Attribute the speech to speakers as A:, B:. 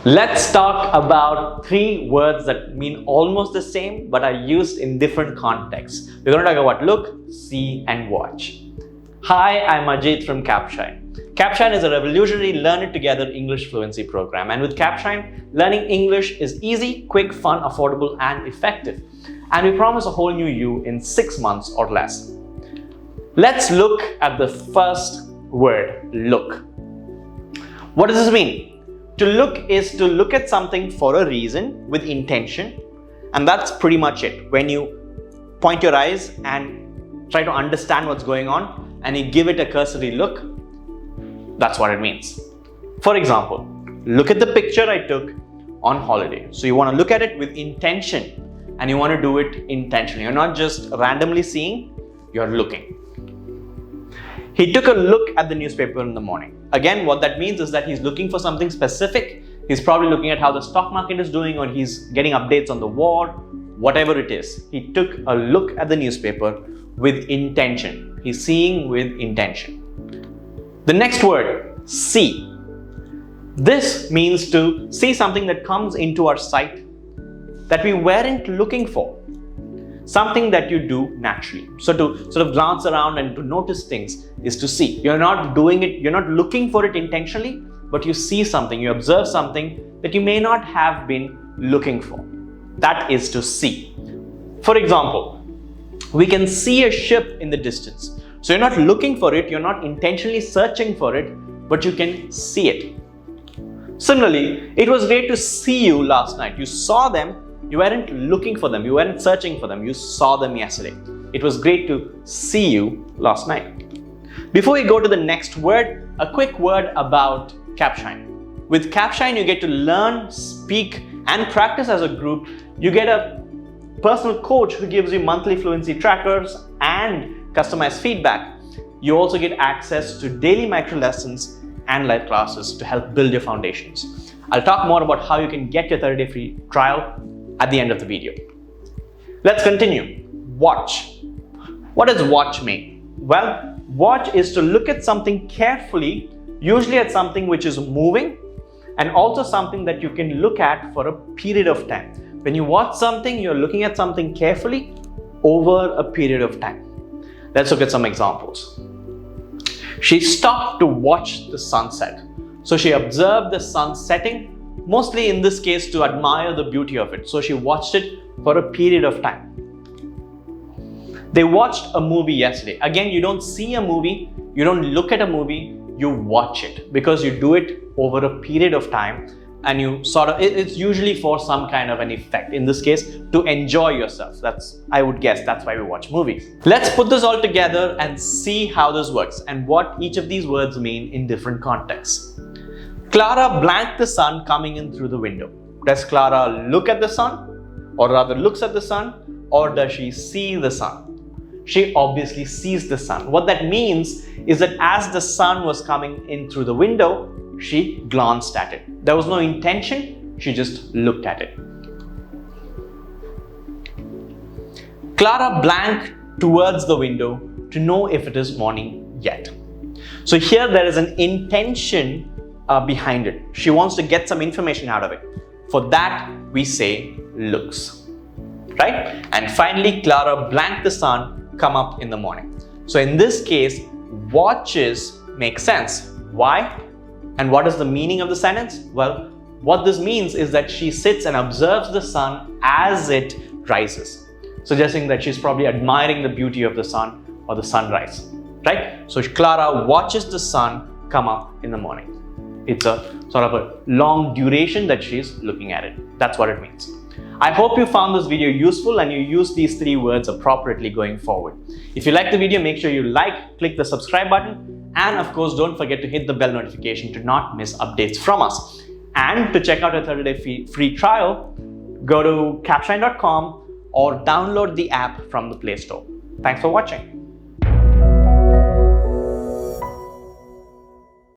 A: Let's talk about three words that mean almost the same but are used in different contexts. We're going to talk about look, see, and watch. Hi, I'm Ajit from Capshine. Capshine is a revolutionary learn it together English fluency program, and with Capshine, learning English is easy, quick, fun, affordable, and effective. And we promise a whole new you in 6 months or less. Let's look at the first word, look. What does this mean? To look is to look at something for a reason with intention, and that's pretty much it. When you point your eyes and try to understand what's going on and you give it a cursory look, that's what it means. For example, look at the picture I took on holiday. So you want to look at it with intention, and you want to do it intentionally. You're not just randomly seeing, you're looking. He took a look at the newspaper in the morning. Again, what that means is that he's looking for something specific. He's probably looking at how the stock market is doing, or he's getting updates on the war, whatever it is. He took a look at the newspaper with intention. He's seeing with intention. The next word, see. This means to see something that comes into our sight that we weren't looking for. Something that you do naturally. So to sort of glance around and to notice things is to see. You're not doing it, you're not looking for it intentionally, but you see something, you observe something that you may not have been looking for. That is to see. For example, we can see a ship in the distance. So you're not looking for it, you're not intentionally searching for it, but you can see it. Similarly, it was great to see you last night. You saw them. You weren't looking for them, you weren't searching for them, you saw them yesterday. It was great to see you last night. Before we go to the next word, a quick word about Capshine. With Capshine, you get to learn, speak, and practice as a group. You get a personal coach who gives you monthly fluency trackers and customized feedback. You also get access to daily micro lessons and live classes to help build your foundations. I'll talk more about how you can get your 30-day free trial at the end of the video. Let's continue. Watch. What does watch mean? Well, watch is to look at something carefully, usually at something which is moving, and also something that you can look at for a period of time. When you watch something, you're looking at something carefully over a period of time. Let's look at some examples. She stopped to watch the sunset. So she observed the sun setting, mostly in this case to admire the beauty of it. So she watched it for a period of time. They watched a movie yesterday. Again, you don't see a movie, you don't look at a movie, you watch it because you do it over a period of time, and you sort of, it's usually for some kind of an effect. In this case, to enjoy yourself. I would guess that's why we watch movies. Let's put this all together and see how this works and what each of these words mean in different contexts. Clara blanked the sun coming in through the window. Does Clara look at the sun, or rather looks at the sun, or does she see the sun? She obviously sees the sun. What that means is that as the sun was coming in through the window, she glanced at it. There was no intention, she just looked at it. Clara blanked towards the window to know if it is morning yet. So here there is an intention behind it. She wants to get some information out of it. For that, we say looks, right? And finally, Clara blanked the sun come up in the morning. So in this case, watches make sense. Why? And what is the meaning of the sentence? Well, what this means is that she sits and observes the sun as it rises, suggesting that she's probably admiring the beauty of the sun or the sunrise, right? So Clara watches the sun come up in the morning. It's a sort of a long duration that she's looking at it. That's what it means. I hope you found this video useful and you use these three words appropriately going forward. If you like the video, make sure you click the subscribe button, and of course, don't forget to hit the bell notification to not miss updates from us. And to check out a 30-day free trial, go to capshine.com or download the app from the Play Store. Thanks for watching.